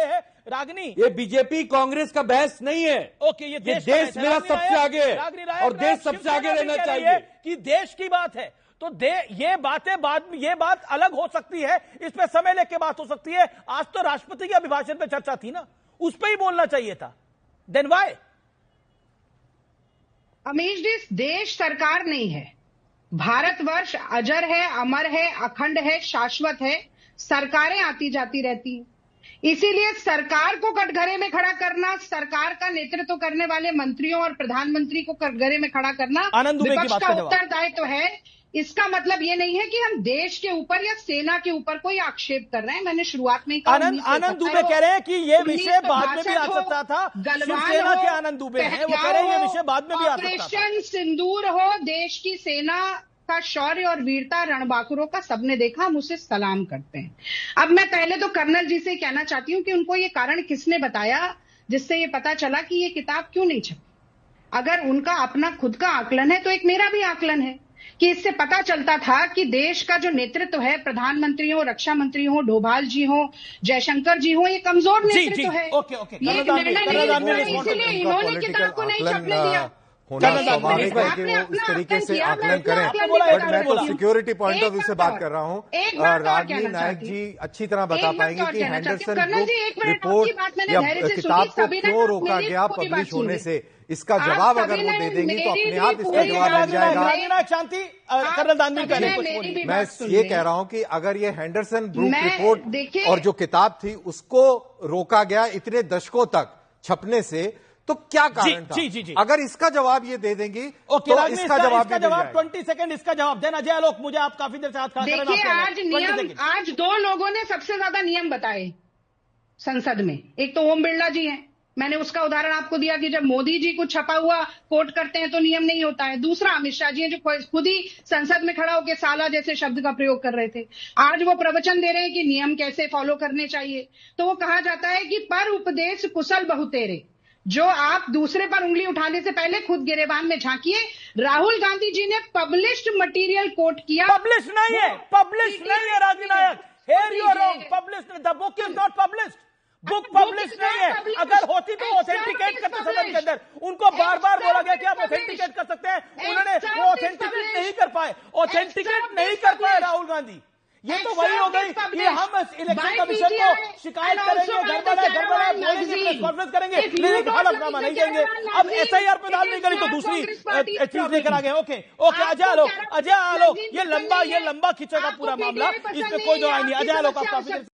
है रागिनी। ये बीजेपी कांग्रेस का बहस नहीं है। ओके, ये देश मेरा सबसे आगे है और देश सबसे आगे रहना चाहिए कि देश की बात है तो ये बातें बाद में, ये बात अलग हो सकती है, इस पे समय लेके बात हो सकती है। आज तो राष्ट्रपति के अभिभाषण पे चर्चा थी ना, उस पर ही बोलना चाहिए था। Then why? अमीश जी, देश सरकार नहीं है, भारतवर्ष अजर है, अमर है, अखंड है, शाश्वत है। सरकारें आती जाती रहती हैं, इसीलिए सरकार को कटघरे में खड़ा करना, सरकार का नेतृत्व करने वाले मंत्रियों और प्रधानमंत्री को कटघरे में खड़ा करना विपक्ष का उत्तरदायित्व है। इसका मतलब ये नहीं है कि हम देश के ऊपर या सेना के ऊपर कोई आक्षेप कर रहे हैं। मैंने शुरुआत में ही कहा, आनंद दुबे कह रहे हैं कि ये विषय बाद में भी आ सकता था। शिवसेना के आनंद दुबे हैं, वो कह रहे हैं ये विषय बाद में भी आ सकता था। ऑपरेशन सिंदूर हो, देश की सेना का शौर्य और वीरता रणबांकुरों का सबने देखा, हम उसे सलाम करते हैं। अब मैं पहले तो कर्नल जी से कहना चाहती हूँ कि उनको ये कारण किसने बताया जिससे ये पता चला कि ये किताब क्यों नहीं छपी। अगर उनका अपना खुद का आकलन है तो एक मेरा भी आकलन है कि इससे पता चलता था कि देश का जो नेतृत्व है, प्रधानमंत्री हो, रक्षा मंत्री हो, डोभाल जी हो, जयशंकर जी हो, ये कमजोर नेतृत्व है। ये एक निर्णय नहीं, इसलिए इन्होंने किताब को नहीं छपने दिया। होना स्वाभाविक है कि वो इस तरीके से आकलन करें, बट मैं तो सिक्योरिटी पॉइंट ऑफ व्यू से बात कर रहा हूँ। रागिनी नायक जी अच्छी तरह बता पाएंगे कि हैंडरसन ग्रुप रिपोर्ट या किताब को क्यों रोका गया पब्लिश होने से। इसका जवाब अगर वो दे देंगी तो अपने आप इसका जवाब मिल जाएगा। शांति, कर्नल दानवी करें। मैं ये कह रहा हूं कि अगर ये हैंडरसन ग्रुप रिपोर्ट और जो किताब थी उसको रोका गया इतने दशकों तक छपने से, तो क्या कारण था? जी। अगर इसका जवाब ये दे देंगी तो इसका जवाब 20 सेकंड इसका जवाब देना। अजय आलोक, मुझे आप काफी देर से हाथ खड़ा कर रहे हैं। आज दो लोगों ने सबसे ज्यादा नियम बताए संसद में। एक तो ओम बिरला जी हैं, मैंने उसका उदाहरण आपको दिया कि जब मोदी जी कुछ छपा हुआ कोट करते हैं तो नियम नहीं होता है। दूसरा अमित शाह जी हैं, जो खुद ही संसद में खड़ा होकर साला जैसे शब्द का प्रयोग कर रहे थे। आज वो प्रवचन दे रहे हैं कि नियम कैसे फॉलो करने चाहिए। तो वो कहा जाता है कि पर उपदेश कुशल बहु तेरे, जो आप दूसरे पर उंगली उठाने से पहले खुद गिरेबान में झांकिए। राहुल गांधी जी ने पब्लिश्ड मटेरियल कोट किया। पब्लिश नहीं है, पब्लिश नहीं है Ragini Nayak. Here you are wrong, publish, the book is not published. Book publish नहीं है। अगर होती तो ऑथेंटिकेट करते सदन के अंदर। उनको बार बार बोला गया कि आप ऑथेंटिकेट कर सकते हैं, उन्होंने वो ऑथेंटिकेट नहीं कर पाए, ऑथेंटिकेट नहीं कर पाए राहुल गांधी। ये तो वही हो गई कि हम इलेक्शन कमीशन को शिकायत करेंगे, गड़बड़ है, कॉन्फ्रेंस करेंगे, लेकिन हलफनामा नहीं देंगे। अब SIR पे दाल नहीं करी तो दूसरी चीज लेकर आ गए। ओके, अजय आलोक, ये लंबा खींचेगा पूरा मामला, इस पे कोई दो नहीं। अजय आलोक, आप काफी